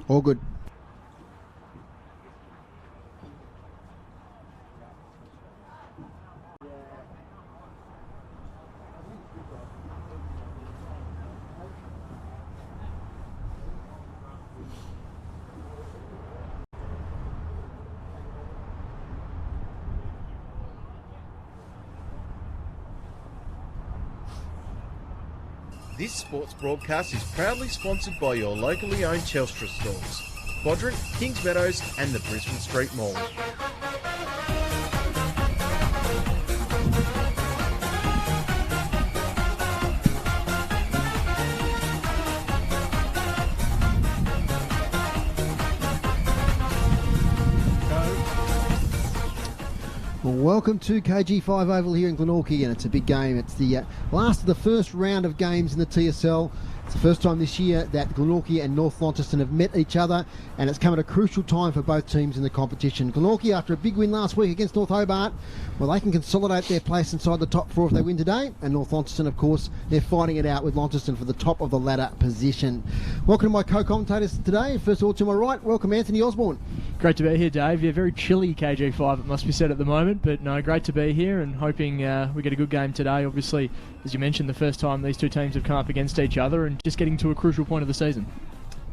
All good. This sports broadcast is proudly sponsored by your locally owned Telstra stores, Quadrant, Kings Meadows and the Brisbane Street Mall. Welcome to KG5 Oval here in Glenorchy, and it's a big game. It's the last of the first round of games in the TSL. It's the first time this year that Glenorchy and North Launceston have met each other, and it's come at a crucial time for both teams in the competition. Glenorchy, after a big win last week against North Hobart, well, they can consolidate their place inside the top four if they win today, and North Launceston, of course, they're fighting it out with Launceston for the top of the ladder position. Welcome to my co-commentators today. First of all, to my right, welcome Anthony Osborne. Great to be here, Dave. Yeah, very chilly KG5, it must be said at the moment, but no, great to be here and hoping we get a good game today. Obviously, as you mentioned, the first time these two teams have come up against each other and just getting to a crucial point of the season.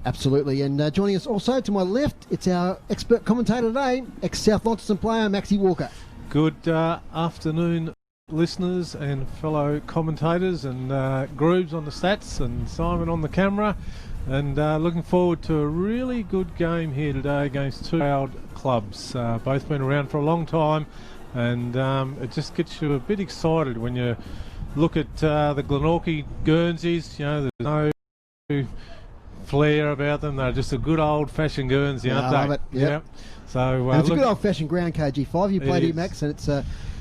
Absolutely, and joining us also to my left, it's our expert commentator today, ex-South Launceston player, Maxie Walker. Good afternoon, listeners and fellow commentators, and Groobs on the stats and Simon on the camera. And looking forward to a really good game here today against two proud clubs. Both been around for a long time, and it just gets you a bit excited when you look at the Glenorchy Guernseys. You know, there's no flair about them. They're just a good old-fashioned Guernsey, aren't they? I love it. Yep. So and it's a good old-fashioned ground, KG5. You played here, Max, and it's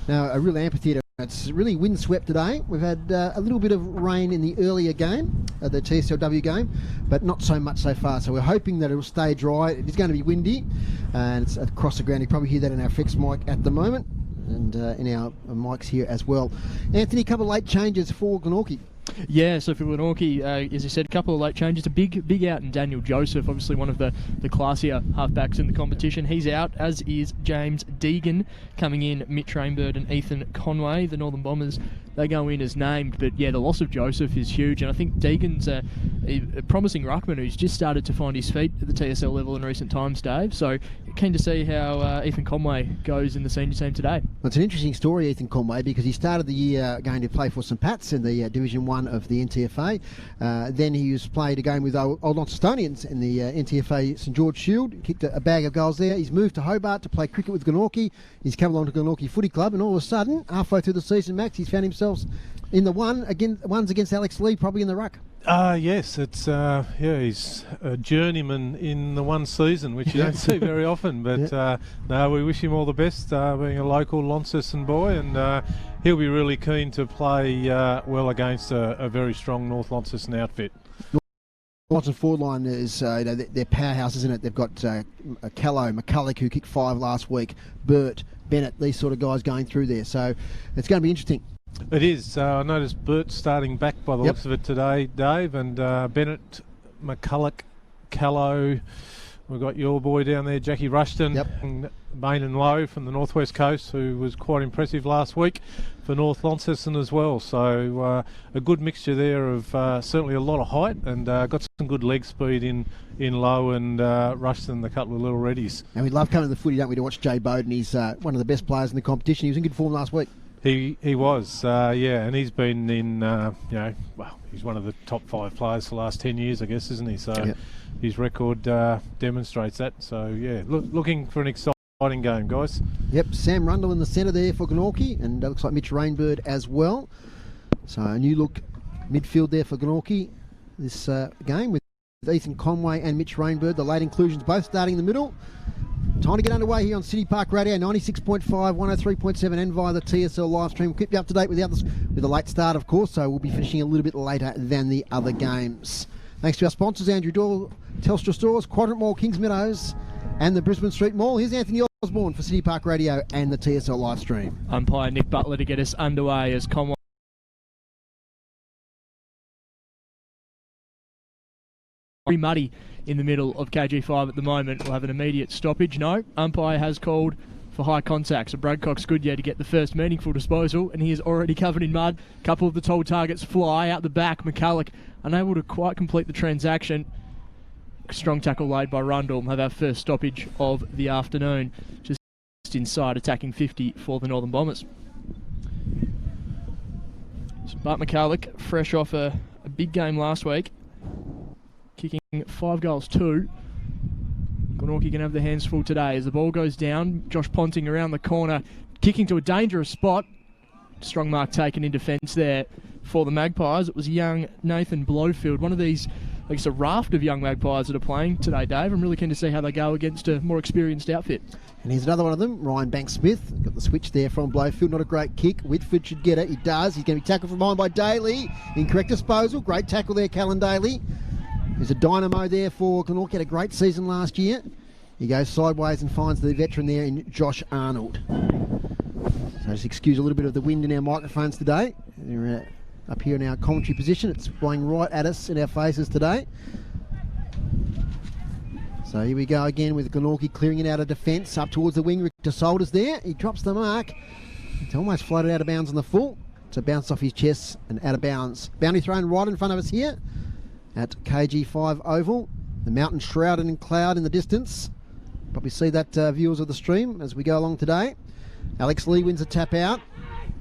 now a real amphitheatre. It's really windswept today. We've had a little bit of rain in the earlier game, the TSLW game, but not so much so far. So we're hoping that it will stay dry. It is going to be windy, and it's across the ground. You probably hear that in our fixed mic at the moment, and in our mics here as well. Anthony, a couple of late changes for Glenorchy. Yeah, so for Glenorchy, as you said, a couple of late changes. A big out in Daniel Joseph, obviously one of the classier halfbacks in the competition. He's out, as is James Deegan. Coming in, Mitch Rainbird and Ethan Conway. The Northern Bombers, they go in as named, but yeah, the loss of Joseph is huge, and I think Deegan's a promising ruckman who's just started to find his feet at the TSL level in recent times, Dave. So keen to see how Ethan Conway goes in the senior team today. Well, it's an interesting story, Ethan Conway, because he started the year going to play for St Pat's in the Division 1 of the NTFA. Then he was played a game with Old Launcestonians in the NTFA St George Shield. Kicked a bag of goals there. He's moved to Hobart to play cricket with Glenorchy. He's come along to Glenorchy Footy Club, and all of a sudden, halfway through the season, Max, he's found himself in the ones against Alex Lee, probably in the ruck. Yes, it's he's a journeyman in the one season, which you don't see very often. But no, we wish him all the best, being a local Launceston boy, and he'll be really keen to play well against a very strong North Launceston outfit. Launceston forward line is their powerhouse, isn't it? They've got Callow, McCulloch, who kicked 5 last week, Burt, Bennett, these sort of guys going through there. So it's going to be interesting. It is. I noticed Burt starting back by the looks of it today, Dave, and Bennett, McCulloch, Callow. We've got your boy down there, Jackie Rushton, and Bain and Lowe from the Northwest Coast, who was quite impressive last week for North Launceston as well. So a good mixture there of certainly a lot of height, and got some good leg speed in Lowe and Rushton, the couple of little reddies. And we love coming to the footy, don't we, to watch Jay Bowden. He's one of the best players in the competition. He was in good form last week. He was, and he's been in, he's one of the top 5 players for the last 10 years, I guess, isn't he? So his record demonstrates that. So, yeah, looking for an exciting game, guys. Yep, Sam Rundle in the centre there for Glenorchy, and looks like Mitch Rainbird as well. So a new look midfield there for Glenorchy this game with Ethan Conway and Mitch Rainbird. The late inclusions both starting in the middle. Time to get underway here on City Park Radio, 96.5, 103.7 and via the TSL live stream. We'll keep you up to date with the others with a late start, of course, so we'll be finishing a little bit later than the other games. Thanks to our sponsors, Andrew Doyle, Telstra Stores, Quadrant Mall, Kings Meadows and the Brisbane Street Mall. Here's Anthony Osborne for City Park Radio and the TSL live stream. Umpire Nick Butler to get us underway as Conway Very muddy in the middle of KG5 at the moment. We'll have an immediate stoppage. No, umpire has called for high contact. So Bradcock's good to get the first meaningful disposal, and he is already covered in mud. A couple of the tall targets fly out the back. McCulloch unable to quite complete the transaction. Strong tackle laid by Rundle. We'll have our first stoppage of the afternoon. Just inside attacking 50 for the Northern Bombers. So Bart McCulloch, fresh off a big game last week, kicking 5 goals 2. Glenorchy can have their hands full today as the ball goes down. Josh Ponting around the corner, kicking to a dangerous spot. Strong mark taken in defence there for the Magpies. It was young Nathan Blowfield, one of these, I guess, a raft of young Magpies that are playing today, Dave. I'm really keen to see how they go against a more experienced outfit. And here's another one of them, Ryan Banks-Smith. Got the switch there from Blowfield. Not a great kick. Whitford should get it. He does. He's going to be tackled from behind by Daly. Incorrect disposal. Great tackle there, Callan Daly. There's a dynamo there for Glenorchy. Had a great season last year. He goes sideways and finds the veteran there in Josh Arnold. So just excuse a little bit of the wind in our microphones today. We're up here in our commentary position. It's blowing right at us in our faces today. So here we go again with Glenorchy clearing it out of defence. Up towards the wing. Richter Solder's there. He drops the mark. It's almost floated out of bounds on the full. So bounced off his chest and out of bounds. Bounty thrown right in front of us here at KG5 Oval. The mountain shrouded in cloud in the distance. Probably see that, viewers of the stream, as we go along today. Alex Lee wins a tap out.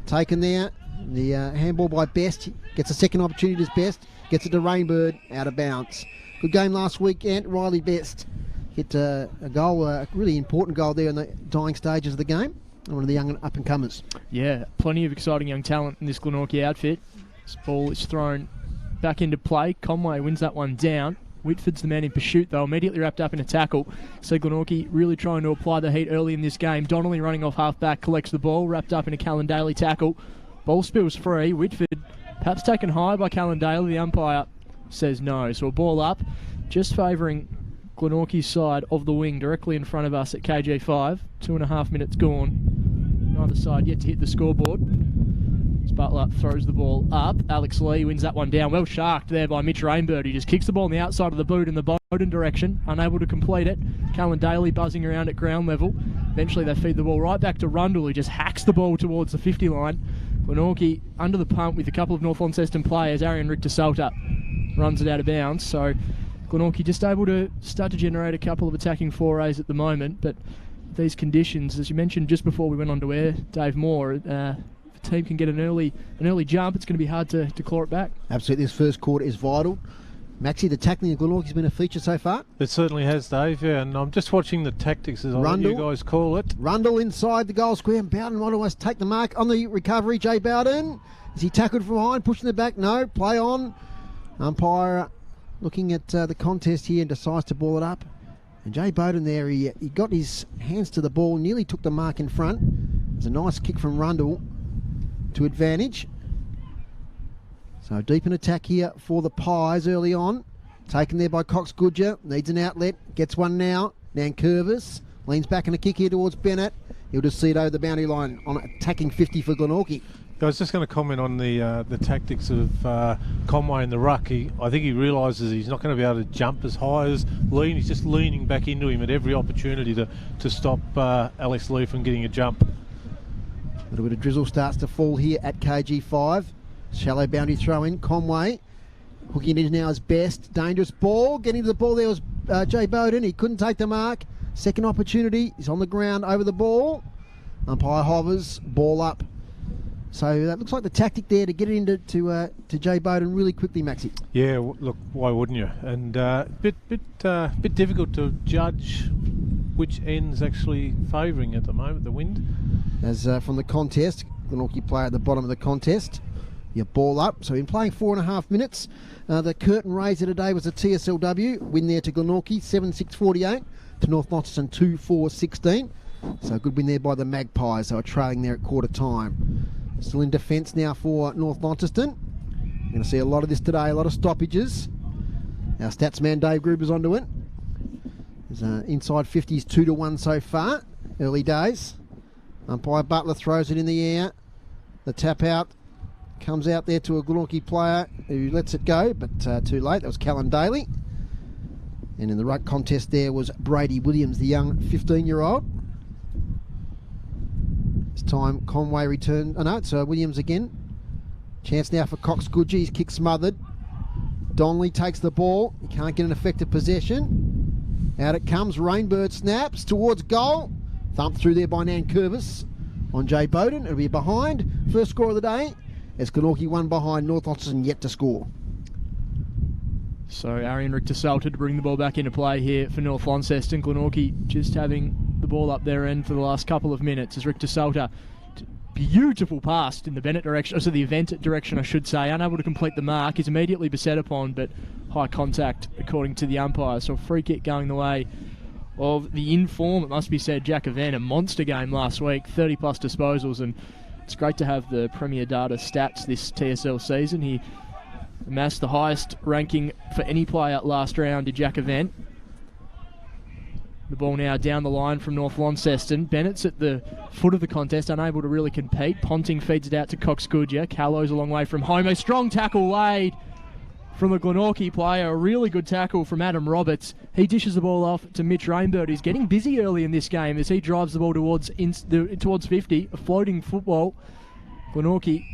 Taken there. The handball by Best. Gets a second opportunity as Best. Gets it to Rainbird. Out of bounds. Good game last week, Ant. Riley Best hit a goal, a really important goal there in the dying stages of the game. One of the young up-and-comers. Yeah, plenty of exciting young talent in this Glenorchy outfit. This ball is thrown back into play. Conway wins that one down. Whitford's the man in pursuit, though, immediately wrapped up in a tackle. So Glenorchy really trying to apply the heat early in this game. Donnelly running off half-back, collects the ball, wrapped up in a Callan Daly tackle. Ball spills free. Whitford perhaps taken high by Callan Daly. The umpire says no. So a ball up, just favouring Glenorchy's side of the wing, directly in front of us at KG5. 2.5 minutes gone. Neither side yet to hit the scoreboard. Butler throws the ball up. Alex Lee wins that one down. Well sharked there by Mitch Rainbird. He just kicks the ball on the outside of the boot in the Bowden direction. Unable to complete it. Callan Daly buzzing around at ground level. Eventually they feed the ball right back to Rundle, who just hacks the ball towards the 50 line. Glenorchy under the pump with a couple of North Launceston players. Arian Richter Salter runs it out of bounds. So Glenorchy just able to start to generate a couple of attacking forays at the moment. But these conditions, as you mentioned just before we went on to air, Dave Moore, team can get an early jump, it's going to be hard to claw it back. Absolutely, this first quarter is vital. Maxie, the tackling of Glenorchy has been a feature so far. It certainly has, Dave, yeah, and I'm just watching the tactics as I let you guys call it. Rundle inside the goal square, and Bowden might almost take the mark on the recovery. Jay Bowden, is he tackled from behind, pushing the back? No, play on. Umpire looking at the contest here and decides to ball it up. And Jay Bowden there, he got his hands to the ball, nearly took the mark in front. There's a nice kick from Rundle to advantage. So deep in attack here for the Pies early on. Taken there by Cox Goodger. Needs an outlet. Gets one now. Nankervis leans back in a kick here towards Bennett. He'll just see it over the boundary line on attacking 50 for Glenorchy. I was just going to comment on the tactics of Conway in the ruck. I think he realises he's not going to be able to jump as high as Lee. He's just leaning back into him at every opportunity to stop Alex Lee from getting a jump. A little bit of drizzle starts to fall here at KG5. Shallow boundary throw in. Conway hooking it in now as Best. Dangerous ball. Getting to the ball there was Jay Bowden. He couldn't take the mark. Second opportunity. He's on the ground over the ball. Umpire hovers. Ball up. So that looks like the tactic there to get it into to Jay Bowden really quickly, Maxie. Yeah, look, why wouldn't you? And bit difficult to judge which end's actually favouring at the moment, the wind. As from the contest, Glenorchy player at the bottom of the contest. Your ball up. So in playing 4.5 minutes, the curtain raiser today was a TSLW. Win there to Glenorchy, 7-6-48 to North Launceston, 2-4-16. So a good win there by the Magpies. They were trailing there at quarter time. Still in defence now for North Launceston. We're going to see a lot of this today, a lot of stoppages. Our stats man Dave Gruber's onto it. There's inside 50s 2-1 so far. Early days. Umpire Butler throws it in the air. The tap out comes out there to a Glenorchy player who lets it go, but too late. That was Callan Daly. And in the ruck contest there was Brady Williams, the young 15-year-old. This time Conway returned. Oh no, it's Williams again. Chance now for Cox Goodgie. His kick smothered. Donnelly takes the ball. He can't get an effective possession. Out it comes. Rainbird snaps towards goal. Thumped through there by Nan Curvis on Jay Bowden. It'll be behind. First score of the day as Glenorchy won behind. North Launceston yet to score. So Arian Richter-Salter to bring the ball back into play here for North Launceston. Glenorchy just having the ball up their end for the last couple of minutes as Richter-Salter, beautiful pass in the Bennett direction, so the event direction I should say, unable to complete the mark, is immediately beset upon, but high contact according to the umpire. So a free kick going the way of the inform, it must be said, Jack Event. A monster game last week, 30 plus disposals, and it's great to have the Premier Data stats this TSL season. He amassed the highest ranking for any player last round, did Jack Event. The ball now down the line from North Launceston. Bennett's at the foot of the contest, unable to really compete. Ponting feeds it out to Cox Goodger. Callow's a long way from home. A strong tackle laid from a Glenorchy player. A really good tackle from Adam Roberts. He dishes the ball off to Mitch Rainbird, who's getting busy early in this game as he drives the ball towards 50. A floating football. Glenorchy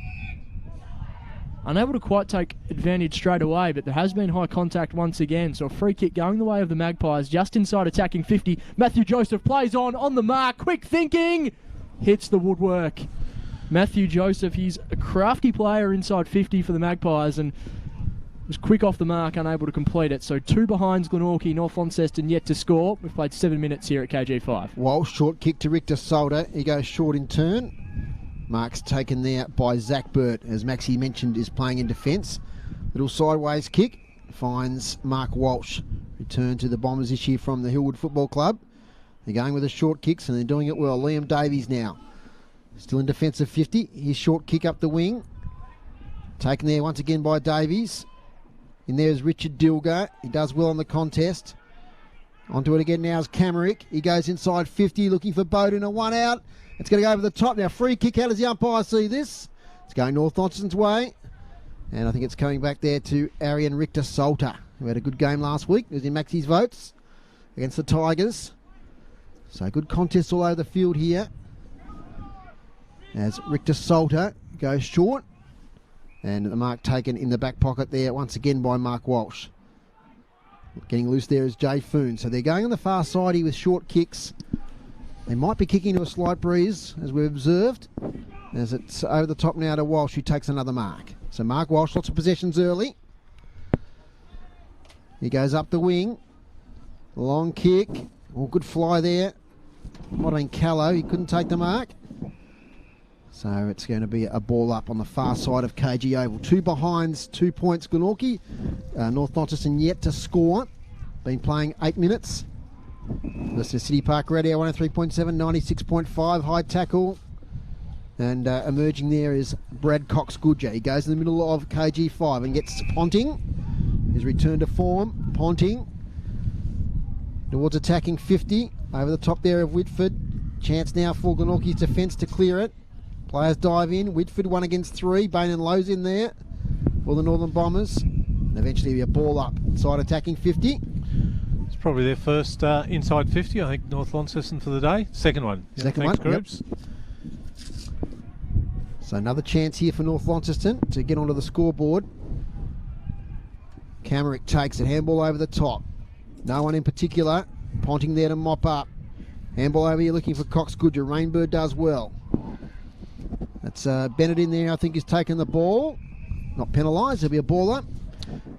unable to quite take advantage straight away, but there has been high contact once again. So a free kick going the way of the Magpies, just inside attacking 50. Matthew Joseph plays on the mark, quick thinking, hits the woodwork. Matthew Joseph, he's a crafty player inside 50 for the Magpies and was quick off the mark, unable to complete it. So two behinds Glenorchy, North Launceston yet to score. We've played 7 minutes here at KG5. Walsh, short kick to Richter-Salter. He goes short in turn. Mark's taken there by Zach Burt, as Maxie mentioned, is playing in defence. Little sideways kick finds Mark Walsh. Return to the Bombers this year from the Hillwood Football Club. They're going with the short kicks and they're doing it well. Liam Davies now, still in defence of 50. His short kick up the wing. Taken there once again by Davies. In there is Richard Dilger. He does well on the contest. Onto it again now is Camerick. He goes inside 50 looking for Bowden. A one out. It's going to go over the top now. Free kick. How does the umpire see this? It's going North Launceston's way. And I think it's coming back there to Arian Richter-Salter, who had a good game last week. He was in Maxie's votes against the Tigers. So good contest all over the field here. As Richter-Salter goes short. And the mark taken in the back pocket there once again by Mark Walsh. Getting loose there is Jay Foon. So they're going on the far side here with short kicks. They might be kicking to a slight breeze, as we've observed, as it's over the top now to Walsh, who takes another mark. So Mark Walsh, lots of possessions early. He goes up the wing. Long kick. Oh, good fly there. Might have been Callow. He couldn't take the mark. So it's going to be a ball up on the far side of KG Oval. Two behinds, 2 points Glenorchy. North Launceston yet to score. Been playing 8 minutes. This is City Park Radio 103.7, 96.5, high tackle. And emerging there is Brad Cox Goodger. He goes in the middle of KG5 and gets Ponting. His return to form. Ponting towards attacking 50. Over the top there of Whitford. Chance now for Glenorchy's defence to clear it. Players dive in. Whitford 1 against 3. Bain and Lowe's in there for the Northern Bombers. And eventually be a ball up inside attacking 50. Probably their first inside 50, I think, North Launceston for the day. Second one. Second Thanks, one, groups. Yep. So another chance here for North Launceston to get onto the scoreboard. Camerick takes it, handball over the top. No one in particular. Ponting there to mop up. Handball over here looking for Cox Goodger. Rainbird does well. That's Bennett in there, I think, has taken the ball. Not penalised, there'll be a ball up.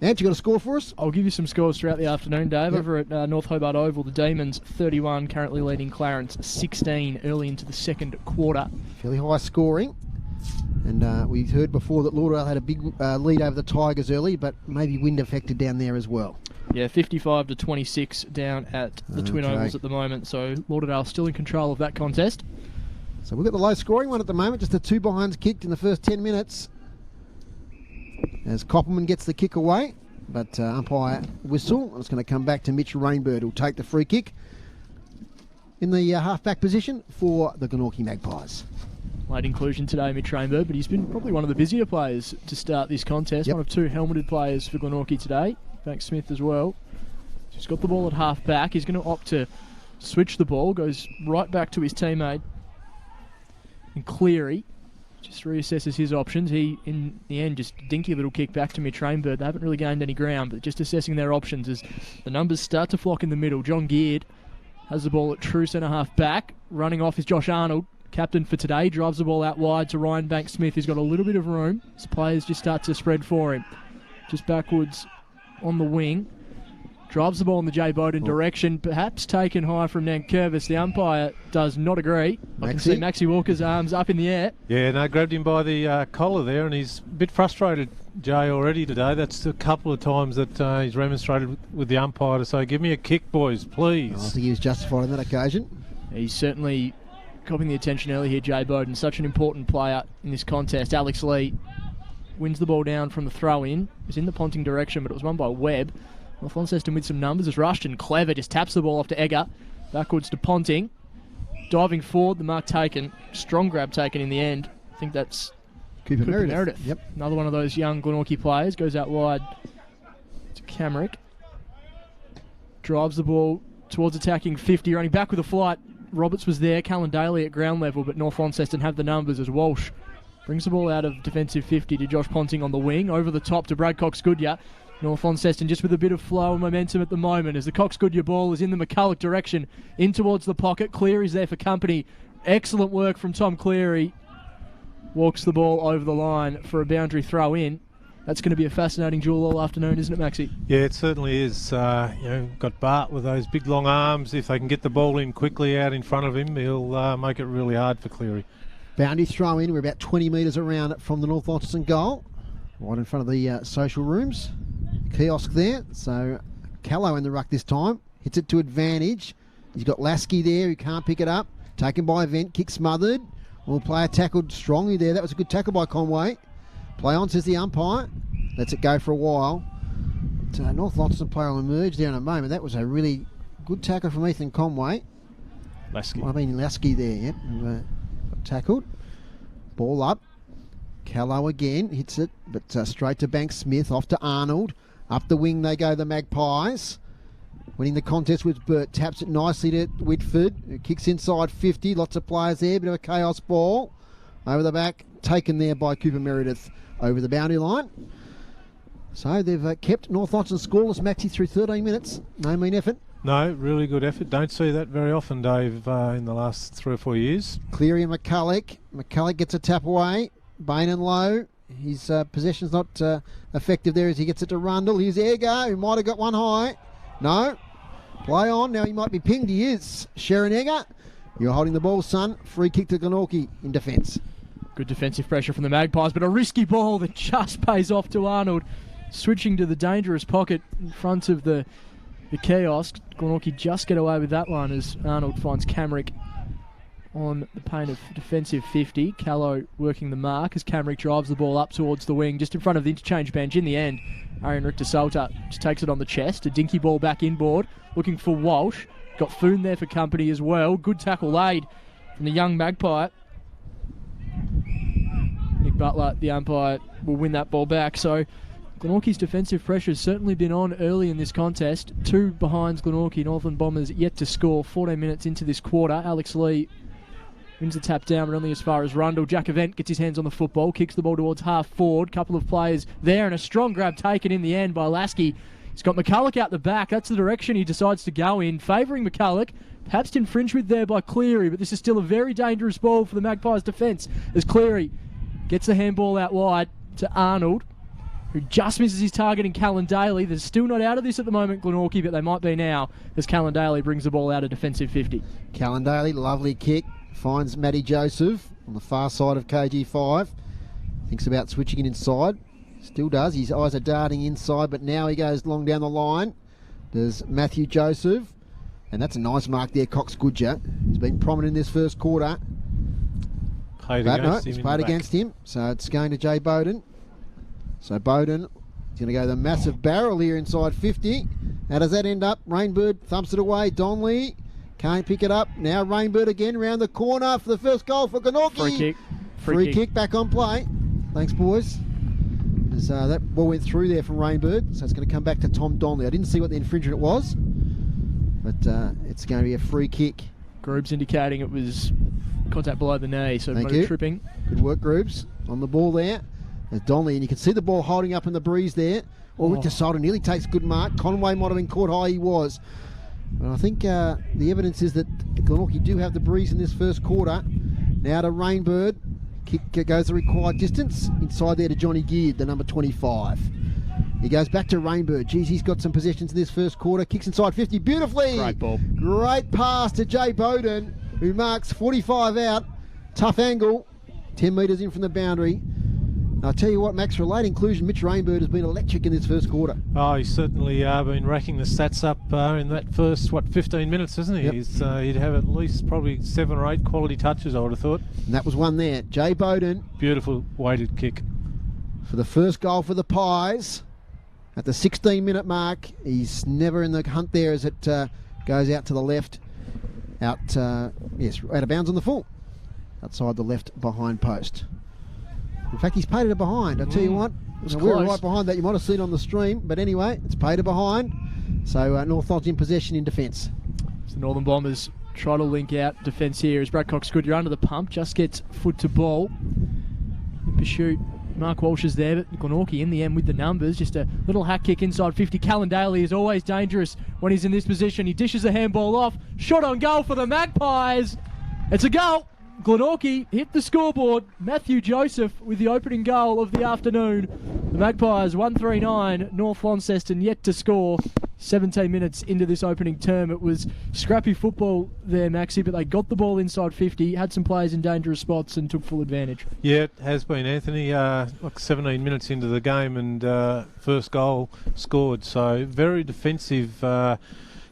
Ant, you got a score for us? I'll give you some scores throughout the afternoon, Dave. Yep. Over at North Hobart Oval, the Demons 31, currently leading Clarence 16 early into the second quarter. Fairly high scoring. And we heard before that Lauderdale had a big lead over the Tigers early, but maybe wind affected down there as well. Yeah, 55 to 26 down at the Twin Ovals at the moment, so Lauderdale still in control of that contest. So we've got the low scoring one at the moment, just the two behinds kicked in the first 10 minutes. As Koppelman gets the kick away, but umpire whistle. It's going to come back to Mitch Rainbird, who'll take the free kick in the half-back position for the Glenorchy Magpies. Late inclusion today, Mitch Rainbird, but he's been probably one of the busier players to start this contest. Yep. One of two helmeted players for Glenorchy today. Frank Smith as well. He's got the ball at half back. He's going to opt to switch the ball. Goes right back to his teammate. And Cleary just reassesses his options. He, in the end, just dinky little kick back to Mitch Rainbird. They haven't really gained any ground, but just assessing their options as the numbers start to flock in the middle. John Geard has the ball at true centre-half back. Running off is Josh Arnold, captain for today. Drives the ball out wide to Ryan Banks-Smith, who's got a little bit of room. His players just start to spread for him. Just backwards on the wing. Drives the ball in the Jay Bowden direction, perhaps taken high from Nankervis. The umpire does not agree. I can see Maxie Walker's arms up in the air. Yeah, no, grabbed him by the collar there, and he's a bit frustrated, Jay, already today. That's a couple of times that he's remonstrated with the umpire to say, give me a kick, boys, please. I think he was justified on that occasion. He's certainly copping the attention early here, Jay Bowden. Such an important player in this contest. Alex Lee wins the ball down from the throw-in. It was in the Ponting direction, but it was won by Webb. North Launceston with some numbers as Rushton, clever, just taps the ball off to Egger. Backwards to Ponting. Diving forward, the mark taken. Strong grab taken in the end. I think that's Cooper Meredith. Yep. Another one of those young Glenorchy players. Goes out wide to Camrick. Drives the ball towards attacking 50. Running back with a flight. Roberts was there. Callan Daly at ground level, but North Launceston have the numbers as Walsh brings the ball out of defensive 50 to Josh Ponting on the wing. Over the top to Brad Cox-Goodyear. North Launceston just with a bit of flow and momentum at the moment as the Cox-Goodyear ball is in the McCulloch direction, in towards the pocket. Cleary's there for company. Excellent work from Tom Cleary. Walks the ball over the line for a boundary throw in. That's going to be a fascinating duel all afternoon, isn't it, Maxie? Yeah, it certainly is. Got Bart with those big long arms. If they can get the ball in quickly out in front of him, he'll make it really hard for Cleary. Boundary throw in. We're about 20 metres around from the North Launceston goal, right in front of the social rooms. Kiosk there, so Callow in the ruck this time, hits it to advantage. He's got Lasky there who can't pick it up, taken by Event, kick smothered. Well, player tackled strongly there. That was a good tackle by Conway. Play on, says the umpire. Lets it go for a while. But, North Launceston player will emerge there in a moment. That was a really good tackle from Ethan Conway. Lasky. I mean Lasky there, yep. Got tackled. Ball up. Callow again, hits it, but straight to Banks-Smith, off to Arnold. Up the wing they go, the Magpies. Winning the contest with Burt. Taps it nicely to Whitford, who kicks inside 50. Lots of players there, bit of a chaos ball. Over the back, taken there by Cooper Meredith over the boundary line. So they've kept North Launceston scoreless, Maxie, through 13 minutes. No mean effort. No, really good effort. Don't see that very often, Dave, in the last 3 or 4 years. Cleary and McCulloch. McCulloch gets a tap away. Bain and Low. His possession's not effective there as he gets it to Rundle. Here's Egger, who might have got one high. No. Play on. Now he might be pinged. He is. Sharon Egger, you're holding the ball, son. Free kick to Glenorchy in defence. Good defensive pressure from the Magpies, but a risky ball that just pays off to Arnold. Switching to the dangerous pocket in front of the kiosk. Glenorchy just get away with that one as Arnold finds Camrick on the paint of defensive 50. Callow working the mark as Camrick drives the ball up towards the wing, just in front of the interchange bench. In the end, Arian Richter-Salter just takes it on the chest. A dinky ball back inboard, looking for Walsh. Got Foon there for company as well. Good tackle laid from the young Magpie. Nick Butler, the umpire, will win that ball back. So Glenorchy's defensive pressure has certainly been on early in this contest. 2 behinds Glenorchy. Northern Bombers yet to score. 14 minutes into this quarter. Alex Lee wins the tap down, but only as far as Rundle. Jack Event gets his hands on the football, kicks the ball towards half forward. Couple of players there, and a strong grab taken in the end by Lasky. He's got McCulloch out the back. That's the direction he decides to go in, favouring McCulloch. Perhaps infringed with there by Cleary, but this is still a very dangerous ball for the Magpies' defence as Cleary gets the handball out wide to Arnold, who just misses his target in Callan Daly. They're still not out of this at the moment, Glenorchy, but they might be now as Callan Daly brings the ball out of defensive 50. Callan Daly, lovely kick. Finds Matty Joseph on the far side of KG5. Thinks about switching it inside. Still does. His eyes are darting inside, but now he goes long down the line. There's Matthew Joseph. And that's a nice mark there, Cox-Goodyear. He's been prominent in this first quarter. Played against him. So it's going to Jay Bowden. So Bowden is going to go the massive barrel here inside 50. How does that end up? Rainbird thumps it away. Donley can't pick it up. Now Rainbird again round the corner for the first goal for Glenorchy. Free kick back on play. Thanks, boys. As that ball went through there from Rainbird, so it's going to come back to Tom Donley. I didn't see what the infringement was. but it's going to be a free kick. Groob's indicating it was contact below the knee, so Thank motor you. tripping. Good work, Groobs, on the ball there. There's Donnelly, and you can see the ball holding up in the breeze there. Richter Solder nearly takes good mark. Conway might have been caught high, he was. But I think the evidence is that Glenorchy do have the breeze in this first quarter. Now to Rainbird. Kick goes the required distance. Inside there to Johnny Geard, the number 25. He goes back to Rainbird. Geez, he's got some possessions in this first quarter. Kicks inside 50 beautifully. Great ball. Great pass to Jay Bowden, who marks 45 out. Tough angle. 10 metres in from the boundary. I'll tell you what, Max, for late inclusion, Mitch Rainbird has been electric in this first quarter. Oh, he's certainly been racking the stats up in that first, 15 minutes, hasn't he? Yep. He'd have at least probably 7 or 8 quality touches, I would have thought. And that was one there. Jay Bowden. Beautiful weighted kick. For the first goal for the Pies. At the 16-minute mark, he's never in the hunt there as it goes out to the left. Out of bounds on the full. Outside the left behind post. In fact, he's paid it behind. I'll tell you what, we were right behind that. You might have seen on the stream, but anyway, it's paid it behind. So North Lodge in possession in defence. So the Northern Bombers try to link out defence here as Brad Cox Goodyear under the pump, just gets foot to ball. In pursuit, Mark Walsh is there, but Glenorchy in the end with the numbers. Just a little hack kick inside 50. Callan Daly is always dangerous when he's in this position. He dishes the handball off. Shot on goal for the Magpies. It's a goal. Glenorchy hit the scoreboard. Matthew Joseph with the opening goal of the afternoon. The Magpies 139. North Launceston yet to score. 17 minutes into this opening term. It was scrappy football there, Maxie, but they got the ball inside 50, had some players in dangerous spots and took full advantage. Yeah, it has been, Anthony. 17 minutes into the game and first goal scored. So very defensive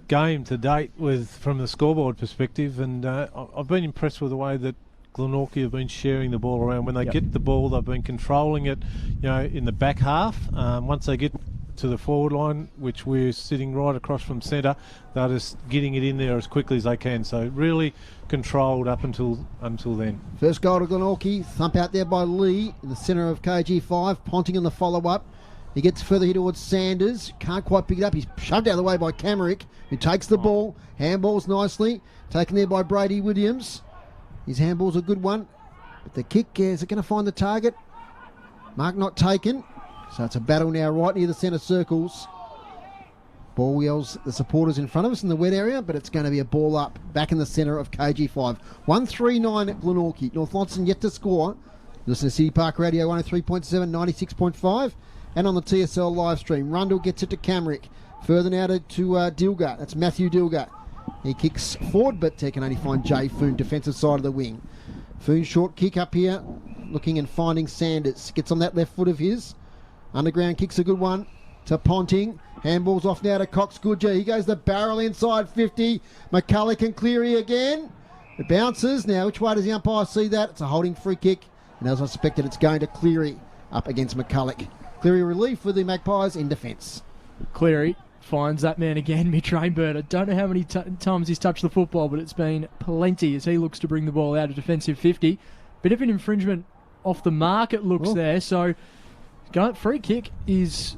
game to date from the scoreboard perspective, and I've been impressed with the way that Glenorchy have been sharing the ball around. When they get the ball, they've been controlling it, in the back half. Once they get to the forward line, which we're sitting right across from centre, they're just getting it in there as quickly as they can. So really controlled up until then. First goal to Glenorchy, thump out there by Lee in the centre of KG5. Ponting in the follow-up. He gets further here towards Sanders. Can't quite pick it up. He's shoved out of the way by Camerick, who takes the ball. Handballs nicely. Taken there by Brady Williams. His handball's a good one. But the kick, is it going to find the target? Mark not taken. So it's a battle now right near the centre circles. Ball yells the supporters in front of us in the wet area, but it's going to be a ball up back in the centre of KG5. 139 at Glenorchy. North Launceston yet to score. Listen to City Park Radio 103.7, 96.5. And on the TSL live stream, Rundle gets it to Camerick. Further now to Dilger. That's Matthew Dilger. He kicks forward, but can only find Jay Foon, defensive side of the wing. Foon short kick up here, looking and finding Sanders. Gets on that left foot of his. Underground kicks a good one to Ponting. Handballs off now to Cox Goodyear. He goes the barrel inside 50. McCulloch and Cleary again. It bounces. Now, which way does the umpire see that? It's a holding free kick. And as I suspected, it's going to Cleary up against McCulloch. Cleary relief for the Magpies in defence. Cleary finds that man again, Mitch Rainbird. I don't know how many times he's touched the football, but it's been plenty as he looks to bring the ball out of defensive 50. Bit of an infringement off the mark, it looks there. So, free kick is...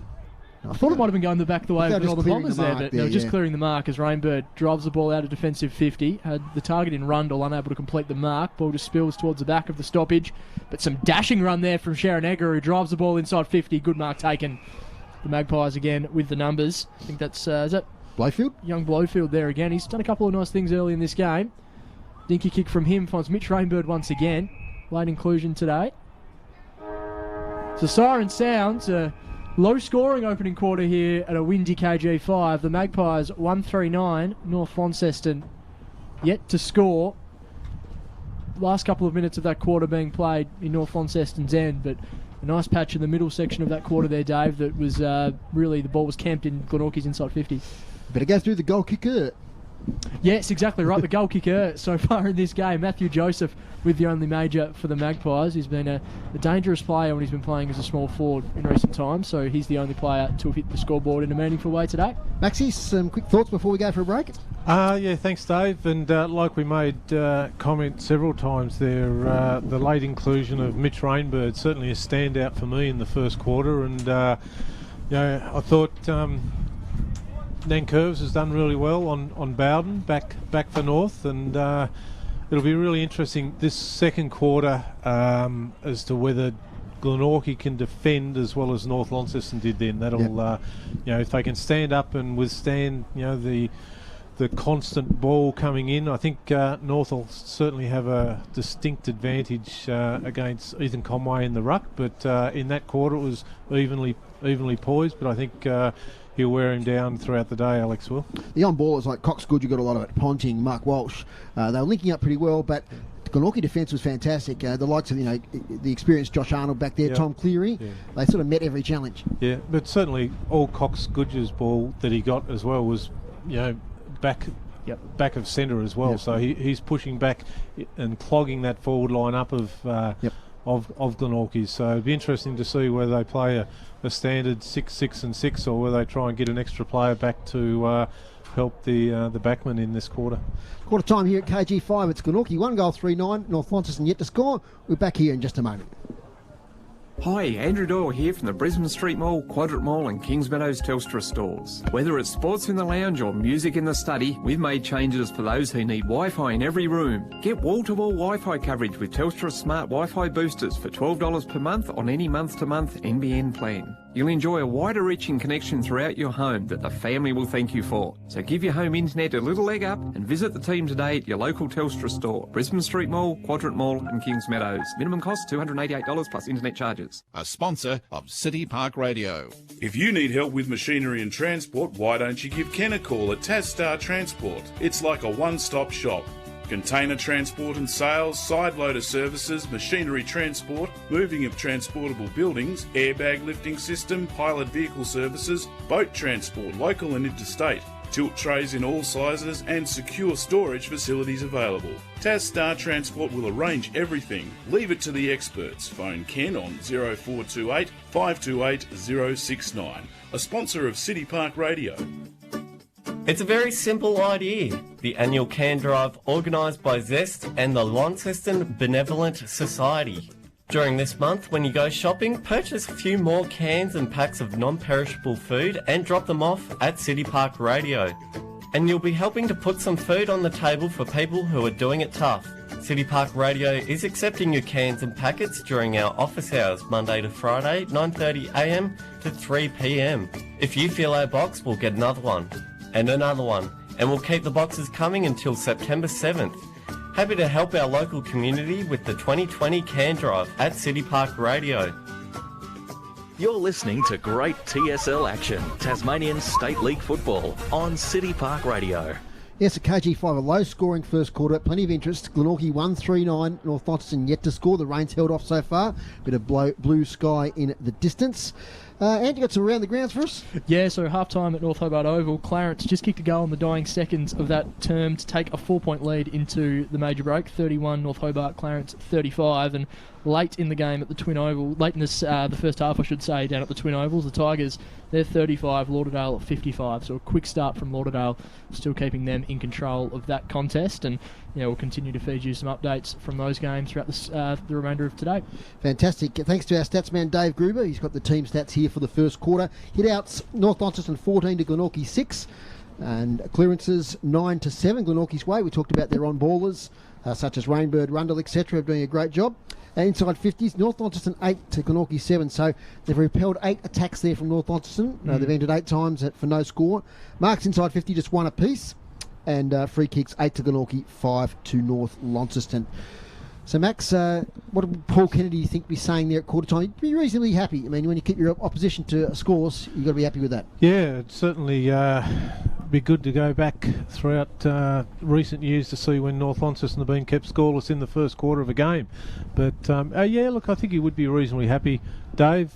I thought it might have been going the back the way of all the Bombers there, but they were just clearing the mark as Rainbird drives the ball out of defensive 50. Had the target in Rundle, unable to complete the mark. Ball just spills towards the back of the stoppage. But some dashing run there from Sharon Egger, who drives the ball inside 50. Good mark taken. The Magpies again with the numbers. I think that's, is that Blowfield? Young Blowfield there again. He's done a couple of nice things early in this game. Dinky kick from him finds Mitch Rainbird once again. Late inclusion today. So siren sounds. Low scoring opening quarter here at a windy KG5. The Magpies 139. North Launceston yet to score. Last couple of minutes of that quarter being played in North Launceston's end, but a nice patch in the middle section of that quarter there, Dave, that was really, the ball was camped in Glenorchy's inside 50. Better go through the goal kicker. Yes, exactly right. The goal kicker so far in this game, Matthew Joseph, with the only major for the Magpies. He's been a dangerous player when he's been playing as a small forward in recent times, so he's the only player to have hit the scoreboard in a meaningful way today. Maxie, some quick thoughts before we go for a break? Yeah, thanks, Dave. And like we made comment several times there, the late inclusion of Mitch Rainbird, certainly a standout for me in the first quarter. And I thought Nankervis has done really well on Bowden, back for North, and it'll be really interesting this second quarter as to whether Glenorchy can defend as well as North Launceston did then. That'll, if they can stand up and withstand, the constant ball coming in, I think North will certainly have a distinct advantage against Ethan Conway in the ruck. But in that quarter, it was evenly poised. But I think he'll wear him down throughout the day, Alex will. The on-ballers like Cox Good, you got a lot of it. Ponting, Mark Walsh, they were linking up pretty well, but the Glenorchy defence was fantastic. The likes of the experienced Josh Arnold back there, Tom Cleary, they sort of met every challenge. Yeah, but certainly all Cox Good's ball that he got as well was, back of centre as well. So he's pushing back and clogging that forward line up of Glenorchy. So it'd be interesting to see whether they play a standard 6-6-6 or whether they try and get an extra player back to help the backman in this quarter. Quarter time here at KG5. It's Glenorchy 1 goal 3-9. North Launceston yet to score. We're back here in just a moment. Hi, Andrew Doyle here from the Brisbane Street Mall, Quadrant Mall and Kings Meadows Telstra stores. Whether it's sports in the lounge or music in the study, we've made changes for those who need Wi-Fi in every room. Get wall-to-wall Wi-Fi coverage with Telstra Smart Wi-Fi boosters for $12 per month on any month-to-month NBN plan. You'll enjoy a wider reaching connection throughout your home that the family will thank you for. So give your home internet a little leg up and visit the team today at your local Telstra store. Brisbane Street Mall, Quadrant Mall and Kings Meadows. Minimum cost $288 plus internet charges. A sponsor of City Park Radio. If you need help with machinery and transport, why don't you give Ken a call at Tasstar Transport? It's like a one-stop shop. Container transport and sales, side loader services, machinery transport, moving of transportable buildings, airbag lifting system, pilot vehicle services, boat transport, local and interstate, tilt trays in all sizes and secure storage facilities available. Tasstar Transport will arrange everything. Leave it to the experts. Phone Ken on 0428 528 069. A sponsor of City Park Radio. It's a very simple idea. The annual can drive organised by Zest and the Launceston Benevolent Society. During this month, when you go shopping, purchase a few more cans and packs of non-perishable food and drop them off at City Park Radio. And you'll be helping to put some food on the table for people who are doing it tough. City Park Radio is accepting your cans and packets during our office hours, Monday to Friday, 9:30am to 3pm. If you fill our box, we'll get another one. And another one, and we'll keep the boxes coming until September 7th. Happy to help our local community with the 2020 Can Drive at City Park Radio. You're listening to great TSL action, Tasmanian State League football, on City Park Radio. Yes, at KG5, a low-scoring first quarter, plenty of interest. Glenorchy 1-3-9, North Launceston yet to score. The rain's held off so far. Bit of blue sky in the distance. Andy, got some around the grounds for us? Yeah, so half-time at North Hobart Oval. Clarence just kicked a goal in the dying seconds of that term to take a 4-point lead into the major break. 31 North Hobart, Clarence 35. And late in the game at the Twin Oval, late in this, the first half, I should say, down at the Twin Ovals, the Tigers, they're 35, Lauderdale at 55. So a quick start from Lauderdale, still keeping them in control of that contest. And we'll continue to feed you some updates from those games throughout the remainder of today. Fantastic. Thanks to our stats man, Dave Gruber. He's got the team stats here for the first quarter. Hit-outs, North Launceston 14 to Glenorchy 6. And clearances 9-7 Glenorchy's way. We talked about their on-ballers, such as Rainbird, Rundle, etc., doing a great job. Inside 50s, North Launceston 8 to Glenorchy 7. So they've repelled 8 attacks there from North Launceston. They've entered 8 times for no score. Marks inside 50, just 1 apiece. And free kicks 8 to Glenorchy, 5 to North Launceston. So, Max, what would Paul Kennedy think be saying there at quarter time? He'd be reasonably happy. I mean, when you keep your opposition to scores, you've got to be happy with that. Yeah, it'd certainly be good to go back throughout recent years to see when North Launceston have been kept scoreless in the first quarter of a game. But, yeah, look, I think he would be reasonably happy. Dave,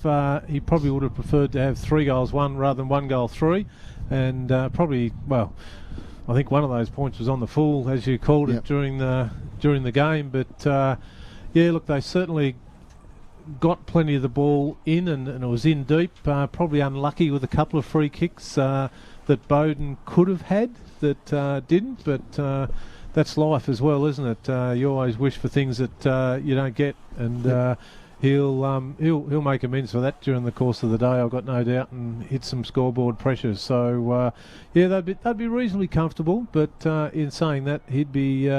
he probably would have preferred to have 3 goals won rather than 1 goal 3. And probably, well, I think one of those points was on the full, as you called it, during the game. But yeah, look, they certainly got plenty of the ball in, and it was in deep. Probably unlucky with a couple of free kicks that Bowden could have had that didn't. But that's life as well, isn't it? You always wish for things that you don't get, and he'll make amends for that during the course of the day, I've got no doubt, and hit some scoreboard pressures. So they'd be reasonably comfortable. But in saying that, he'd be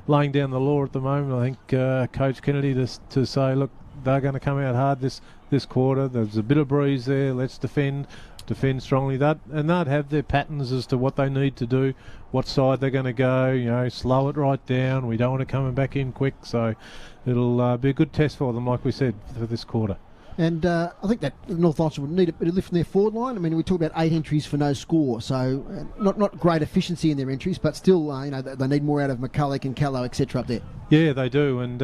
laying down the law at the moment. I think Coach Kennedy to say, look, they're going to come out hard this quarter. There's a bit of breeze there. Let's defend strongly. They'd have their patterns as to what they need to do, what side they're going to go. Slow it right down. We don't want it coming back in quick. So it'll be a good test for them, like we said, for this quarter. And I think that North Launceston would need a bit of lift in their forward line. I mean, we talk about 8 entries for no score, so not great efficiency in their entries, but still, they need more out of McCulloch and Callow, etc. up there. Yeah, they do. And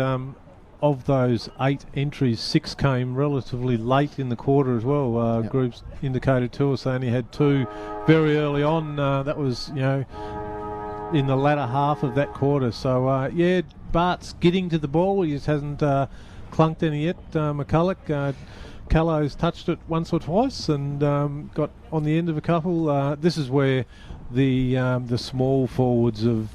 of those 8 entries, 6 came relatively late in the quarter as well. Groups indicated to us they only had 2 very early on. That was, in the latter half of that quarter. So, Bart's getting to the ball. He just hasn't clunked any yet. McCulloch, Callow's touched it once or twice and got on the end of a couple. This is where the small forwards of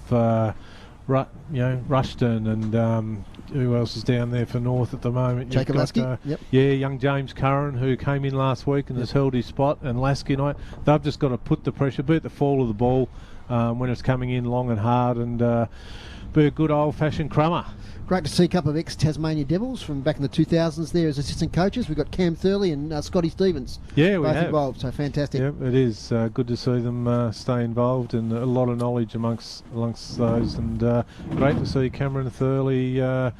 Rushton and who else is down there for North at the moment? Jacob Lasky. Young James Curran, who came in last week and has held his spot, and Lasky and they've just got to put the pressure, be at the fall of the ball when it's coming in long and hard, and be a good old-fashioned crummer. Great to see a couple of ex-Tasmania Devils from back in the 2000s there as assistant coaches. We've got Cam Thurley and Scotty Stevens. Yeah, we both have. involved, so fantastic. Yeah, it is good to see them stay involved, and a lot of knowledge amongst those, and great to see Cameron Thurley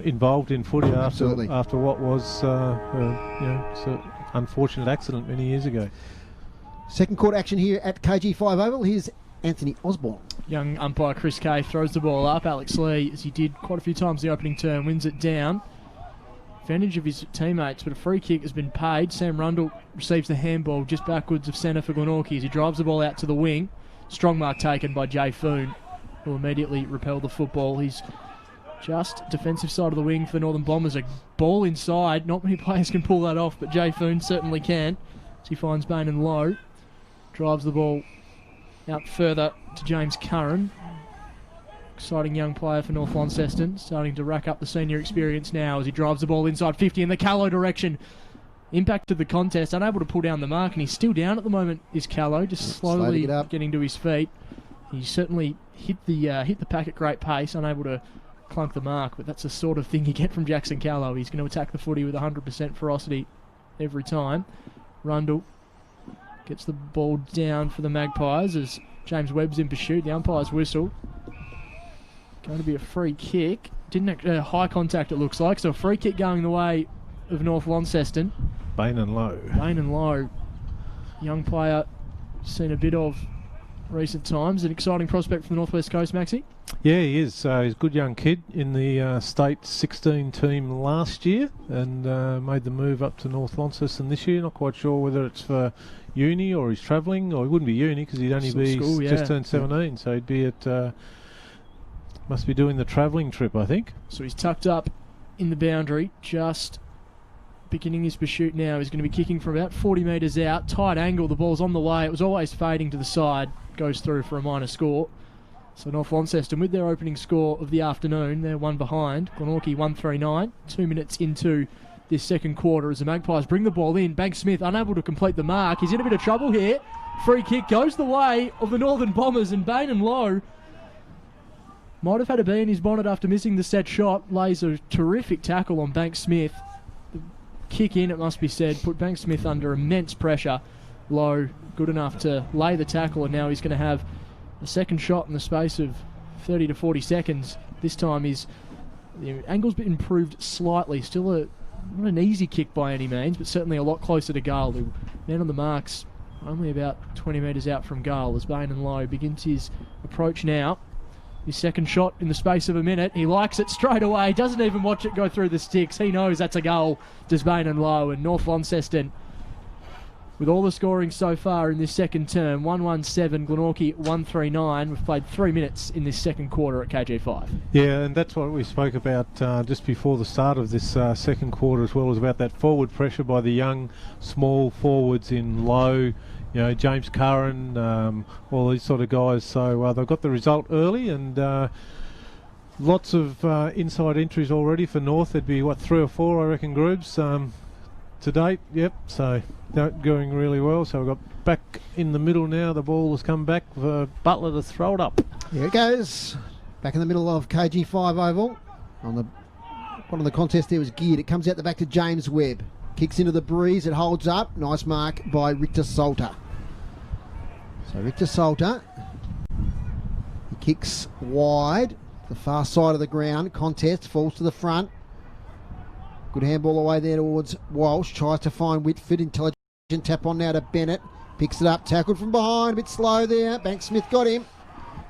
involved in footy after what was an unfortunate accident many years ago. Second quarter action here at KG5 Oval. Here's Anthony Osborne. Young umpire Chris Kay throws the ball up. Alex Lee, as he did quite a few times in the opening term, wins it down. Advantage of his teammates, but a free kick has been paid. Sam Rundle receives the handball just backwards of centre for Glenorchy as he drives the ball out to the wing. Strong mark taken by Jay Foon, who immediately repelled the football. He's just defensive side of the wing for the Northern Bombers. A ball inside. Not many players can pull that off, but Jay Foon certainly can. As he finds Bain and Lowe. Drives the ball out further to James Curran. Exciting young player for North Launceston, starting to rack up the senior experience now as he drives the ball inside 50 in the Callow direction. Impacted the contest, unable to pull down the mark, and he's still down at the moment, is Callow, just slowly getting to his feet. He certainly hit the pack at great pace, unable to clunk the mark, but that's the sort of thing you get from Jackson Callow. He's going to attack the footy with 100% ferocity every time. Rundle gets the ball down for the Magpies as James Webb's in pursuit. The umpire's whistle. Going to be a free kick. High contact, it looks like. So a free kick going the way of North Launceston. Bain and Lowe. Young player, seen a bit of recent times. An exciting prospect from the North West Coast, Maxie. Yeah, he is. He's a good young kid in the state 16 team last year, and made the move up to North Launceston this year. Not quite sure whether it's for uni or he's travelling, or he wouldn't be uni because he'd only be just turned 17, so he'd be at must be doing the travelling trip, I think. So he's tucked up in the boundary, just beginning his pursuit now. He's going to be kicking from about 40 metres out, tight angle, the ball's on the way. It was always fading to the side, goes through for a minor score. So North Launceston with their opening score of the afternoon, they're one behind. Glenorchy 139, 2 minutes into this second quarter as the Magpies bring the ball in. Banks Smith unable to complete the mark. He's in a bit of trouble here. Free kick goes the way of the Northern Bombers, and Bain and Lowe might have had a bee in his bonnet after missing the set shot. Lays a terrific tackle on Banks Smith. The kick in, it must be said, put Banks Smith under immense pressure. Lowe good enough to lay the tackle, and now he's going to have a second shot in the space of 30 to 40 seconds. This time the angle's been improved slightly. Still not an easy kick by any means, but certainly a lot closer to goal. The man on the mark's only about 20 metres out from goal as Bain and Lowe begins his approach now. His second shot in the space of a minute. He likes it straight away. Doesn't even watch it go through the sticks. He knows that's a goal. Does Bain and Lowe. And North Launceston, with all the scoring so far in this second term, 117, Glenorchy 139. We've played 3 minutes in this second quarter at KG5. Yeah, and that's what we spoke about just before the start of this second quarter as well, as about that forward pressure by the young, small forwards in Lowe, James Curran, all these sort of guys. So they've got the result early, and Lots of inside entries already for North. There'd be, 3 or 4, I reckon, groups to date. Yep, so going really well. So we've got back in the middle now. The ball has come back for Butler to throw it up. Here it goes. Back in the middle of KG5 Oval. On the bottom of the contest there was geared. It comes out the back to James Webb. Kicks into the breeze. It holds up. Nice mark by Richter Salter. So Richter Salter, he kicks wide. The far side of the ground. Contest falls to the front. Good handball away there towards Walsh. Tries to find Whitford. Intelligent tap on now to Bennett. Picks it up. Tackled from behind. A bit slow there. Banks-Smith got him.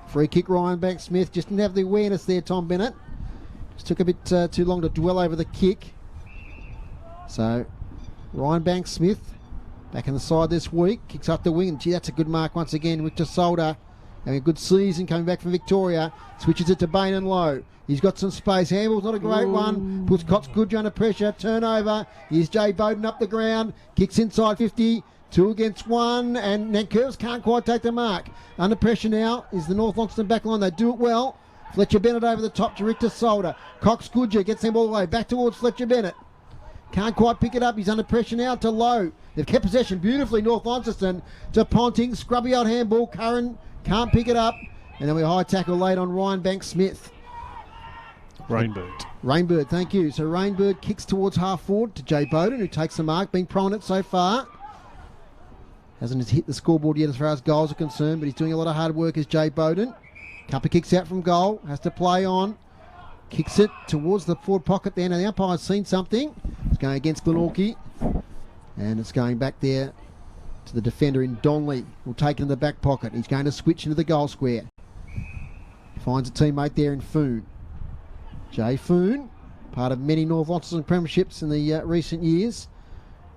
Free kick, Ryan Banks-Smith. Just didn't have the awareness there, Tom Bennett. Just took a bit too long to dwell over the kick. So Ryan Banks-Smith back in the side this week. Kicks up the wing. And gee, that's a good mark once again. Richter Salter having a good season coming back from Victoria. Switches it to Bain and Lowe. He's got some space. Handball's not a great one. Puts Cox Goodger under pressure. Turnover. Here's Jay Bowden up the ground. Kicks inside 50. 2 against 1. And Nankervis can't quite take the mark. Under pressure now is the North Launceston back line. They do it well. Fletcher Bennett over the top to Richter Salter. Cox Goodger gets them all the way. Back towards Fletcher Bennett. Can't quite pick it up. He's under pressure now to Lowe. They've kept possession beautifully, North Launceston. To Ponting. Scrubby out handball. Curran can't pick it up. And then we high tackle late on Ryan Banks-Smith. Rainbird, thank you. So Rainbird kicks towards half forward to Jay Bowden, who takes the mark, being prominent so far. Hasn't hit the scoreboard yet as far as goals are concerned, but he's doing a lot of hard work as Jay Bowden. Cuppa kicks out from goal, has to play on. Kicks it towards the forward pocket there. Now the umpire's seen something. It's going against Glenorchy. And it's going back there to the defender in Donley. Will take it in the back pocket. He's going to switch into the goal square. Finds a teammate there in Foon. Jay Foon, part of many North Launceston premierships in the recent years.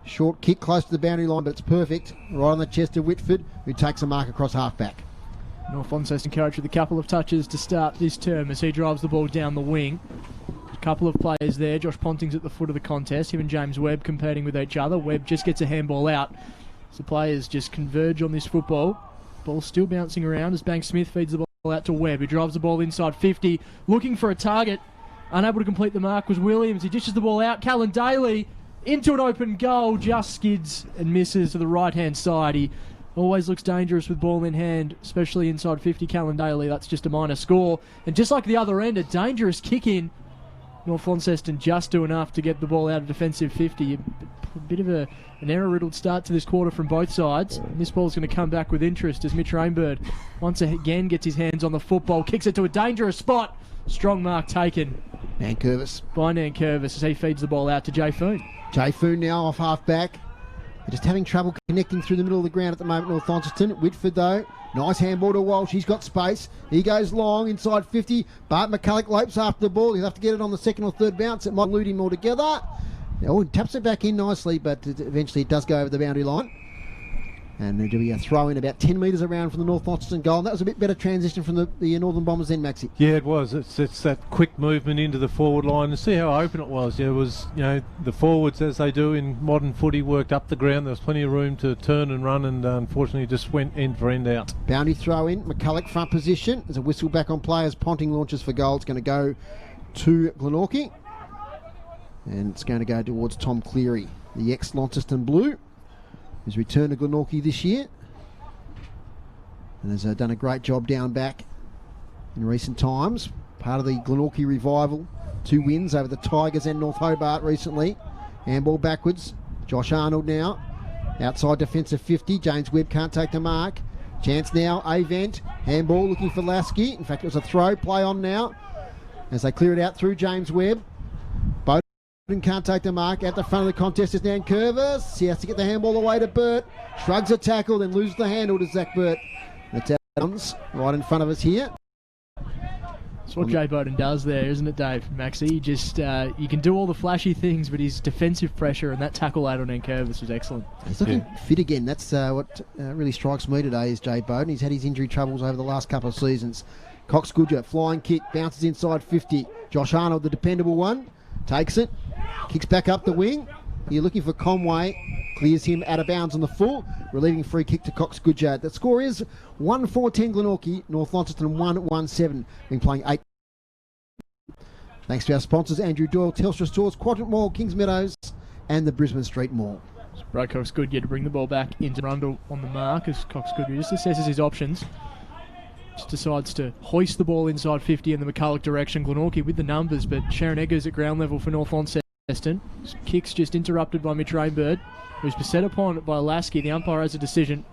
Short kick close to the boundary line, but it's perfect. Right on the chest of Whitford, who takes a mark across half-back. North Launceston coach with a couple of touches to start this term as he drives the ball down the wing. A couple of players there. Josh Ponting's at the foot of the contest. Him and James Webb competing with each other. Webb just gets a handball out. So the players just converge on this football. Ball still bouncing around as Banks-Smith feeds the ball out to Webb, who drives the ball inside 50, looking for a target. Unable to complete the mark was Williams. He dishes the ball out. Callan Daly into an open goal. Just skids and misses to the right-hand side. He always looks dangerous with ball in hand, especially inside 50. Callan Daly, that's just a minor score. And just like the other end, a dangerous kick in. North Launceston just do enough to get the ball out of defensive 50. A bit of an error-riddled start to this quarter from both sides. And this ball's going to come back with interest as Mitch Rainbird once again gets his hands on the football. Kicks it to a dangerous spot. Strong mark taken. Nankervis. By Nankervis as he feeds the ball out to Jay Foon. Jay Foon now off half-back. They're just having trouble connecting through the middle of the ground at the moment, North Launceston. Whitford, though. Nice handball to Walsh. He's got space. He goes long inside 50. Bart McCulloch lopes after the ball. He'll have to get it on the second or third bounce. It might elude him altogether. Oh, he taps it back in nicely, but eventually it does go over the boundary line. And there'll be a throw in about 10 metres around from the North Launceston goal. And that was a bit better transition from the Northern Bombers then, Maxie. Yeah, it was. It's that quick movement into the forward line. And see how open it was. Yeah, it was, the forwards, as they do in modern footy, worked up the ground. There was plenty of room to turn and run, and unfortunately just went end for end out. Boundary throw in. McCulloch front position. There's a whistle back on players. Ponting launches for goal. It's going to go to Glenorchy. And it's going to go towards Tom Cleary, the ex-Launceston Blue, who's returned to Glenorchy this year and has done a great job down back in recent times. Part of the Glenorchy revival. 2 wins over the Tigers and North Hobart recently. Handball backwards. Josh Arnold now. Outside defensive 50. James Webb can't take the mark. Chance now. Avent. Handball looking for Lasky. In fact, it was a throw. Play on now as they clear it out through James Webb. Can't take the mark. At the front of the contest is Nankervis. He has to get the handball away to Burt. Shrugs a tackle, then loses the handle to Zach Burt. That's Adams right in front of us here. That's what Jay Bowden does there, isn't it, Dave? Maxie, just you can do all the flashy things, but his defensive pressure and that tackle out on Nankervis was excellent. He's looking fit again. That's what really strikes me today is Jay Bowden. He's had his injury troubles over the last couple of seasons. Cox Goodger, flying kick, bounces inside 50. Josh Arnold, the dependable one, takes it. Kicks back up the wing. You're looking for Conway. Clears him out of bounds on the full. Relieving free kick to Cox Goodger. The score is 1-4-10 Glenorchy. North Launceston 1-1-7. Been playing 8 Thanks to our sponsors, Andrew Doyle, Telstra Stores, Quadrant Mall, Kings Meadows, and the Brisbane Street Mall. Brad Cox Goodyear to bring the ball back into Rundle on the mark as Cox Goodyear just assesses his options. Just decides to hoist the ball inside 50 in the McCulloch direction. Glenorchy with the numbers, but Sharon Eggers at ground level for North Launceston. Kicks just interrupted by Mitch Rainbird, who's beset upon by Lasky. The umpire has a decision.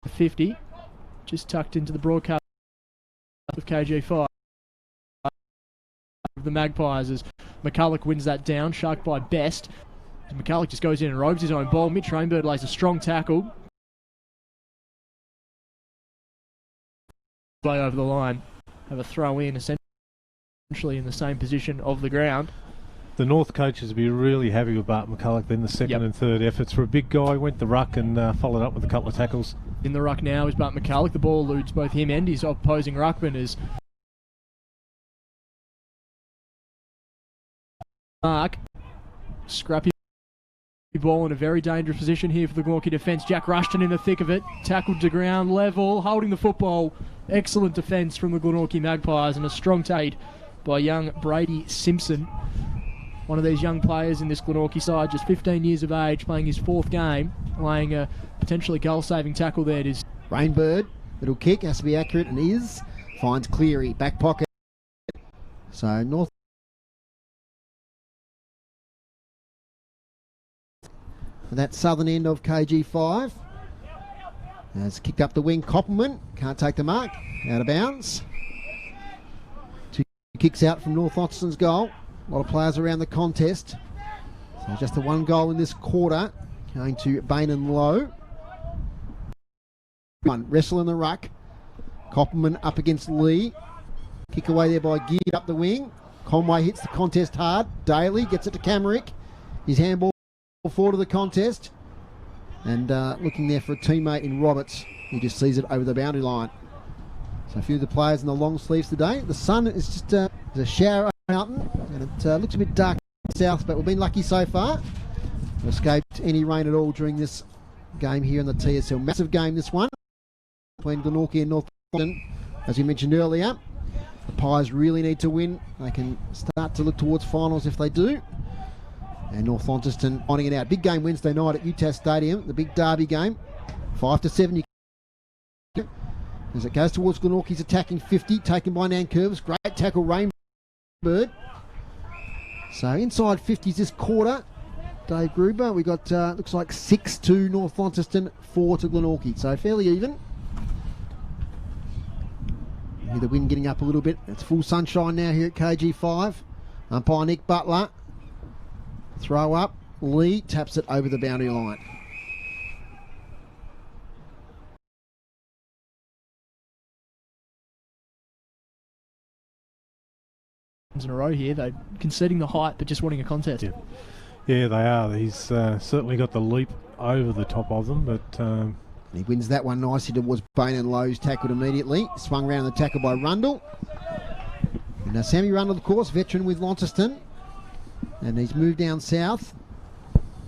50, just tucked into the broadcast of KG5 of the Magpies as McCulloch wins that down, sharked by Best. McCulloch just goes in and robes his own ball. Mitch Rainbird lays a strong tackle. Play over the line. Have a throw in, essentially in the same position of the ground. The North coaches will be really happy with Bart McCulloch then the second and third efforts. For a big guy, went the ruck and followed up with a couple of tackles. In the ruck now is Bart McCulloch. The ball eludes both him and his opposing ruckman as Mark. Scrappy ball in a very dangerous position here for the Glenorchy defence. Jack Rushton in the thick of it. Tackled to ground level, holding the football. Excellent defence from the Glenorchy Magpies and a strong take by young Brady Simpson. One of these young players in this Glenorchy side, just 15 years of age, playing his fourth game, laying a potentially goal-saving tackle there. It is Rainbird, little kick, has to be accurate and is. Finds Cleary, back pocket. So North that southern end of KG5. Has kicked up the wing, Koppelman, can't take the mark, out of bounds. 2 kicks out from North Launceston's goal. A lot of players around the contest. So just the 1 goal in this quarter, going to Bain and Lowe. Wrestle in the ruck. Koppelman up against Lee. Kick away there by Geared up the wing. Conway hits the contest hard. Daly gets it to Camerick. His handball forward to the contest. And looking there for a teammate in Roberts. He just sees it over the boundary line. So a few of the players in the long sleeves today. The sun is just there's a shower mountain, and it looks a bit dark south, but we've been lucky so far. We've escaped any rain at all during this game here in the TSL. Massive game, this one, between Glenorchy and North Launceston. As we mentioned earlier, the Pies really need to win. They can start to look towards finals if they do. And North Launceston finding it out. Big game Wednesday night at UTAS Stadium, the big derby game. 5-7. As it goes towards Glenorchy's attacking 50, taken by Nankervis. Great tackle, Rainbird. So inside 50s this quarter. Dave Gruber, we got looks like 6 to North Launceston, 4 to Glenorchy. So fairly even. Hear the wind getting up a little bit. It's full sunshine now here at KG5. Umpire Nick Butler. Throw up. Lee taps it over the boundary line. In a row here, they're conceding the height but just wanting a contest. Yeah, they are. He's certainly got the leap over the top of them, but he wins that one nicely towards Bain and Lowe's, tackled immediately. Swung round the tackle by Rundle. And now Sammy Rundle, of course, veteran with Launceston. And he's moved down south.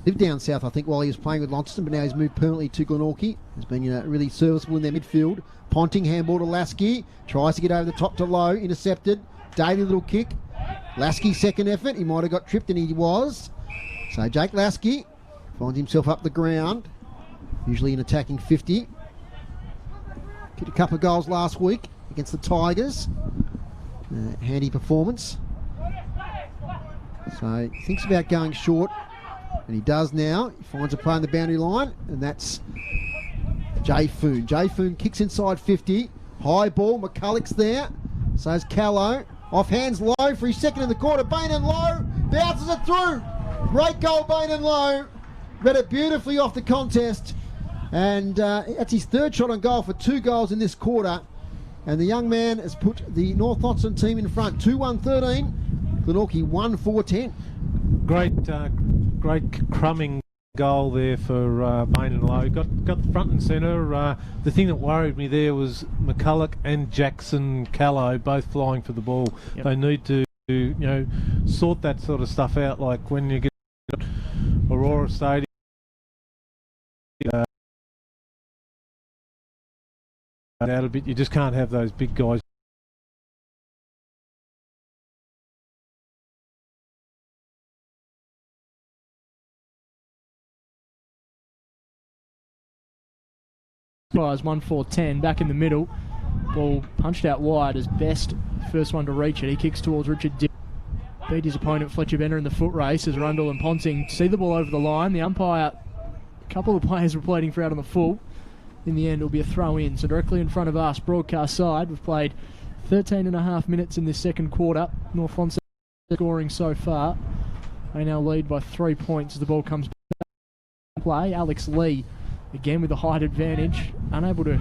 Lived down south, I think, while he was playing with Launceston, but now he's moved permanently to Glenorchy. He's been really serviceable in their midfield. Ponting, handball to Lasky. Tries to get over the top to Lowe, intercepted. Daly, little kick. Lasky, second effort. He might have got tripped, and he was. So Jake Lasky finds himself up the ground, usually in attacking 50. Kicked a couple of goals last week against the Tigers. Handy performance. So he thinks about going short, and he does now. He finds a play on the boundary line, and that's Jay Foon. Jay Foon kicks inside 50. High ball, McCulloch's there. So is Callow. Off hands Low for his second in the quarter. Bain and Low bounces it through. Great goal, Bain and Low. Read it beautifully off the contest. And that's his third shot on goal for 2 goals in this quarter. And the young man has put the North Launceston team in front. 2-1-13. Glenorchy 1-4-10. Great crumbing goal there for Bain and Lowe. Got the front and centre. The thing that worried me there was McCulloch and Jackson Callow both flying for the ball. Yep. They need to sort that sort of stuff out, like when you get Aurora Stadium. out a bit. You just can't have those big guys. Guys, 1-4-10, back in the middle. Ball punched out wide as Best, first one to reach it. He kicks towards Richard Dick. Beat his opponent Fletcher Benner in the foot race as Rundle and Ponting see the ball over the line. The umpire, a couple of players were pleading for out on the full. In the end, it'll be a throw in. So directly in front of us, broadcast side, we've played 13.5 minutes in this second quarter. North Launceston scoring so far. They now lead by 3 points as the ball comes back to play. Alex Lee, again with the height advantage, unable to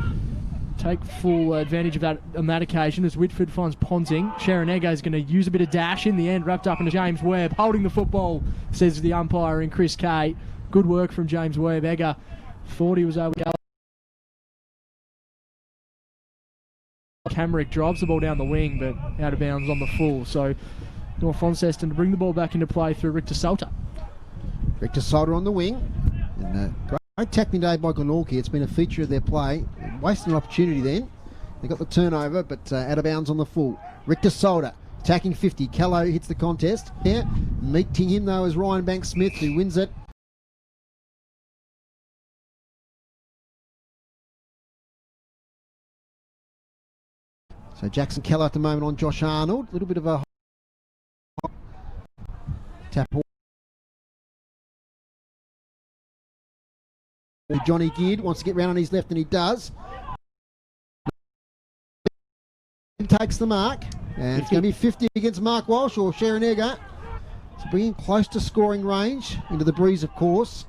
take full advantage of that on that occasion as Whitford finds Ponting. Sharon Egger is going to use a bit of dash in the end, wrapped up into James Webb, holding the football, says the umpire in Chris Kay. Good work from James Webb. Egger thought he was able to go. Camrick drives the ball down the wing, but out of bounds on the full. So North Launceston to bring the ball back into play through Richter Salter. Richter Salter on the wing. And great tackling day by Glenorchy. It's been a feature of their play. Wasted an opportunity then. They got the turnover, but out of bounds on the full. Richter Salter attacking 50. Callow hits the contest. Yeah. Meeting him though is Ryan Banks-Smith, who wins it. So Jackson Keller at the moment on Josh Arnold. A little bit of a tap. Johnny Geard wants to get round on his left, and he does. He takes the mark, and it's going to be 50 against Mark Walsh or Sharon Egger. So bringing close to scoring range into the breeze, of course.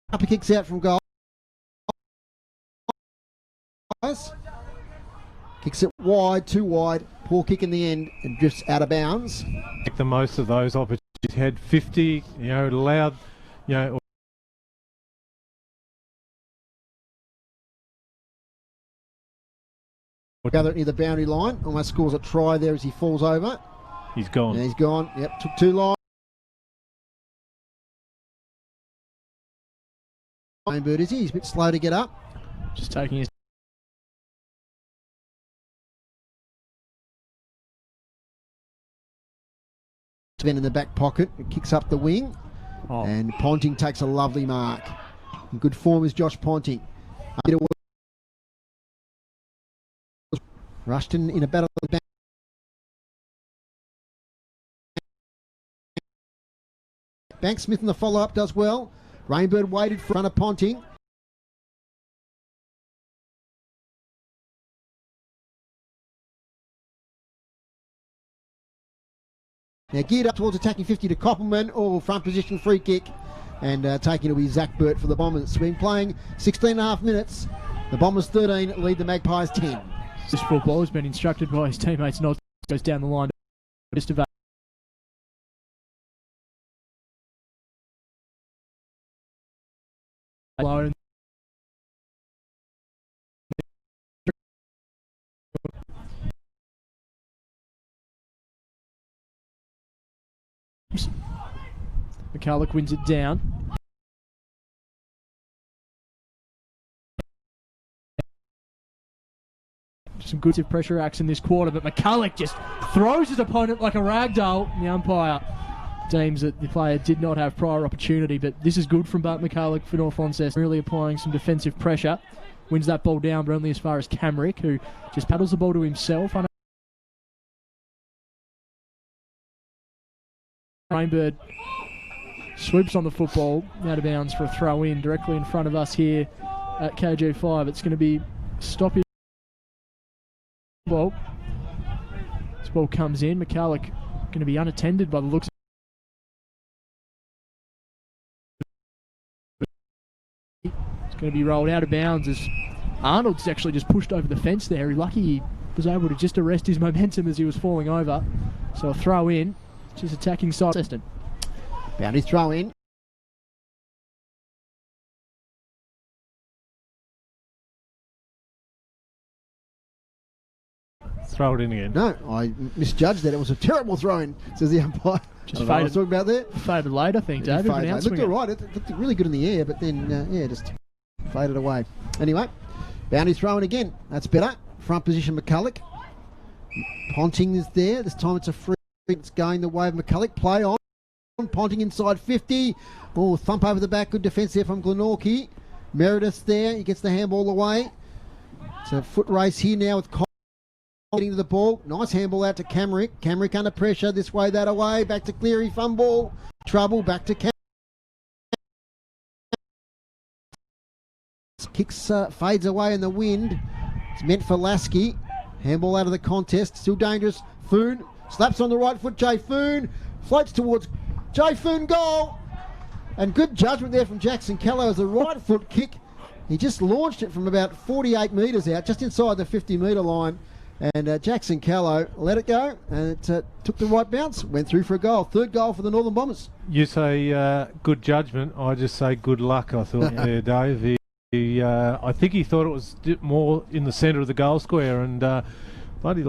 Upper kicks out from goal. Kicks it wide, too wide. Poor kick in the end and drifts out of bounds. Make the most of those opportunities. Had 50, allowed, Gather it near the boundary line. Almost scores a try there as he falls over. He's gone. And he's gone. Yep, took too long. Bird, is he? He's a bit slow to get up. Just taking his in the back pocket. It kicks up the wing. And Ponting takes a lovely mark. In good form is Josh Ponting. Rushton in a battle. Banks-Smith in the follow-up does well. Rainbird waited for front of Ponting. Now geared up towards attacking 50 to Koppelman. Oh, front position free kick. And taking it will be Zach Burt for the Bombers. We've been playing 16.5 minutes. The Bombers 13 lead the Magpies 10. This football has been instructed by his teammates not to goes down the line. Just about alone. McCulloch wins it down. Some good pressure acts in this quarter, but McCulloch just throws his opponent like a ragdoll. The umpire deems that the player did not have prior opportunity, but this is good from Bart McCulloch for North Launceston, really applying some defensive pressure. Wins that ball down, but only as far as Camrick, who just paddles the ball to himself. Rainbird swoops on the football, out of bounds for a throw in directly in front of us here at KG5. It's going to be stoppage. Ball. This ball comes in. McCulloch going to be unattended by the looks. It's going to be rolled out of bounds as Arnold's actually just pushed over the fence there. Lucky he was able to just arrest his momentum as he was falling over. So a throw in, just attacking side. Launceston. Boundary throw in. Throw it in again. No, I misjudged that. It was a terrible throw in, says the umpire. Just I was talking about there. Faded late, I think, David. It looked all right. It looked really good in the air, but then, just faded away. Anyway, boundary throw-in again. That's better. Front position, McCulloch. Ponting is there. This time it's a free. It's going the way of McCulloch. Play on. Ponting inside 50. Oh, thump over the back. Good defence there from Glenorchy. Meredith there. He gets the handball away. It's a foot race here now with getting to the ball. Nice handball out to Camrick. Camrick under pressure. This way, that away. Back to Cleary. Fumble. Trouble. Back to Camrick. Kicks, fades away in the wind. It's meant for Lasky. Handball out of the contest. Still dangerous. Foon. Slaps on the right foot. Jay Foon. Floats towards Jay Foon. Goal. And good judgment there from Jackson Callow as a right foot kick. He just launched it from about 48 metres out, just inside the 50-metre line. And Jackson Callow let it go, and it took the right bounce, went through for a goal. Third goal for the Northern Bombers. You say good judgment, I just say good luck, I thought there, Dave. I think he thought it was more in the centre of the goal square, and bloody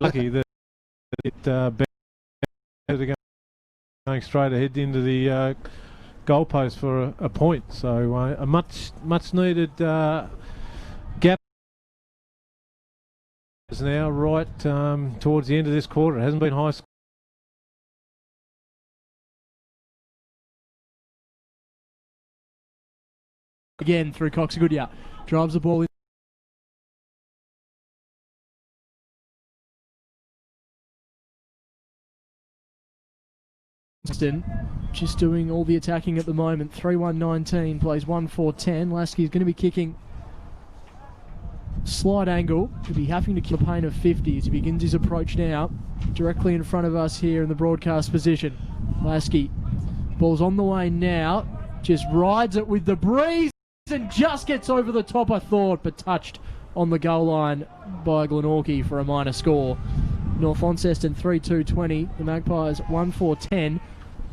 lucky that it going straight ahead into the goalpost for a point. So a much needed gap is now right towards the end of this quarter. It hasn't been high. Again through Coxagoodya. Drives the ball in. Just doing all the attacking at the moment. 3-1-19, plays 1-4-10. Lasky's going to be kicking slight angle. He'll be having to kill a pain of 50 as he begins his approach now. Directly in front of us here in the broadcast position. Lasky, ball's on the way now. Just rides it with the breeze and just gets over the top, I thought, but touched on the goal line by Glenorchy for a minor score. North Launceston 3-2-20. The Magpies 1-4-10.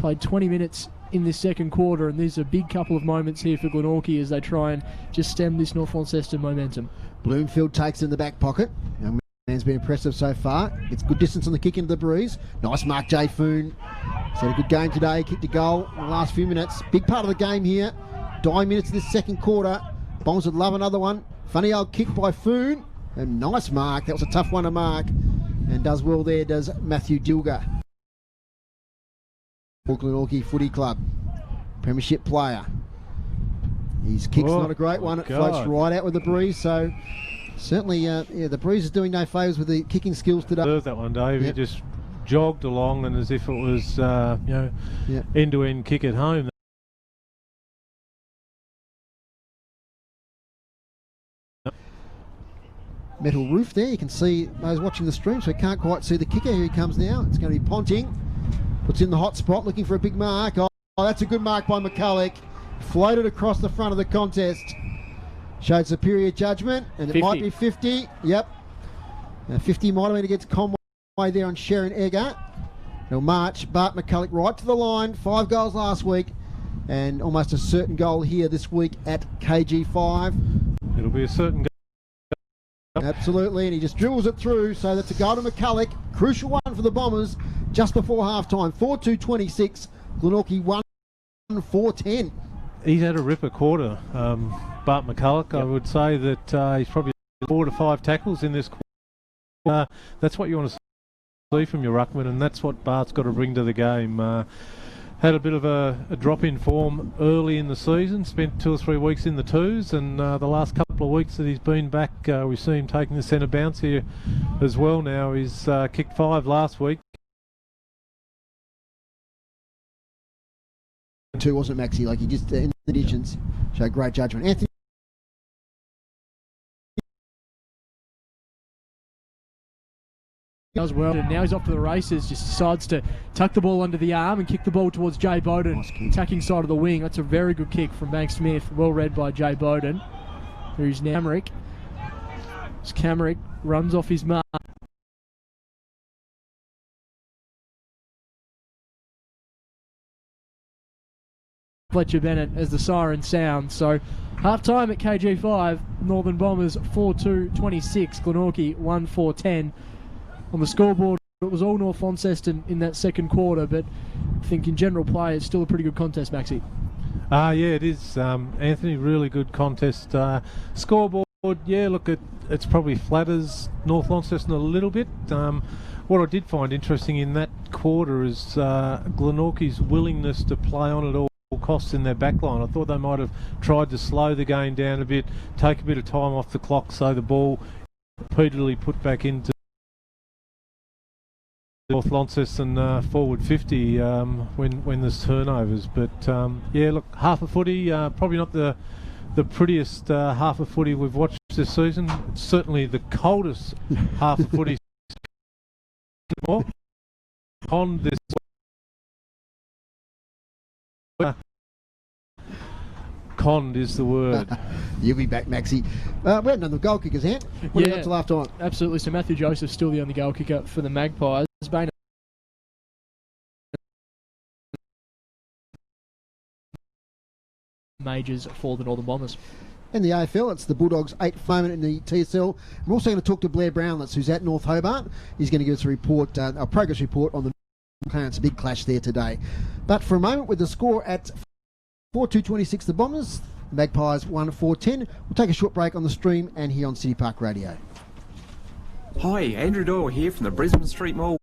Played 20 minutes in this second quarter, and there's a big couple of moments here for Glenorchy as they try and just stem this North Launceston momentum. Bloomfield takes it in the back pocket. Young man's been impressive so far. Gets good distance on the kick into the breeze. Nice mark, Jay Foon. He's had a good game today. Kicked a goal in the last few minutes. Big part of the game here. Dying minutes of this second quarter. Bombers would love another one. Funny old kick by Foon. A nice mark. That was a tough one to mark. And does well there, does Matthew Dilger. Glenorchy Footy Club. Premiership player. His kick's not a great one. It floats right out with the breeze. So certainly, the breeze is doing no favours with the kicking skills today. Observed that one, Dave. Yep. He just jogged along, and as if it was, end-to-end kick at home. Metal roof there. You can see those watching the stream, so you can't quite see the kicker. Here he comes now. It's going to be Ponting. Puts in the hot spot, looking for a big mark. Oh, that's a good mark by McCulloch. Floated across the front of the contest. Showed superior judgment, and it 50. might be 50. Yep. 50 might have been against Conway there on Sharon Egger. He'll march Bart McCulloch right to the line. 5 goals last week, and almost a certain goal here this week at KG5. It'll be a certain goal. Absolutely, and he just dribbles it through, so that's a goal to McCulloch. Crucial one for the Bombers just before half-time. 4-2-26, Glenorchy 1-4-10. He's had a ripper quarter, Bart McCulloch. Yep. I would say that he's probably 4 to 5 tackles in this quarter. That's what you want to see from your ruckman, and that's what Bart's got to bring to the game. Had a bit of a drop in form early in the season, spent 2 or 3 weeks in the twos, and the last couple of weeks that he's been back, we see him taking the centre bounce here as well now. He's kicked 5 last week. 2 wasn't Maxi, like he just in the additions showed great judgment. Anthony does well, and now he's off to the races. Just decides to tuck the ball under the arm and kick the ball towards Jay Bowden, attacking side of the wing. That's a very good kick from Banks Smith, well read by Jay Bowden. There's now Camrick. Camrick runs off his mark. Fletcher Bennett as the siren sounds. So half-time at KG5, Northern Bombers 4-2-26, Glenorchy 1-4-10. On the scoreboard it was all North Launceston in that second quarter, but I think in general play it's still a pretty good contest, Maxie. Yeah, it is, Anthony. Really good contest. Scoreboard, yeah, look, it's probably flatters North Launceston a little bit. What I did find interesting in that quarter is Glenorchy's willingness to play on at all costs in their backline. I thought they might have tried to slow the game down a bit, take a bit of time off the clock so the ball repeatedly put back into North Launceston forward 50 when there's turnovers. But yeah, look, half a footy, probably not the prettiest half a footy we've watched this season. It's certainly the coldest half a footy. On this conned is the word. You'll be back, Maxie. We haven't done the goal kickers, Ant. What have we got till half time? Absolutely. So Matthew Joseph's still the only goal kicker for the Magpies. Bane majors for the Northern Bombers. In the AFL, it's the Bulldogs' 8th moment in the TSL. We're also going to talk to Blair Brownlets, who's at North Hobart. He's going to give us a report, a progress report on the Clarence. A big clash there today. But for a moment, with the score at 4-2-26, the Bombers, Magpies 1-4-10. We'll take a short break on the stream and here on City Park Radio. Hi, Andrew Doyle here from the Brisbane Street Mall.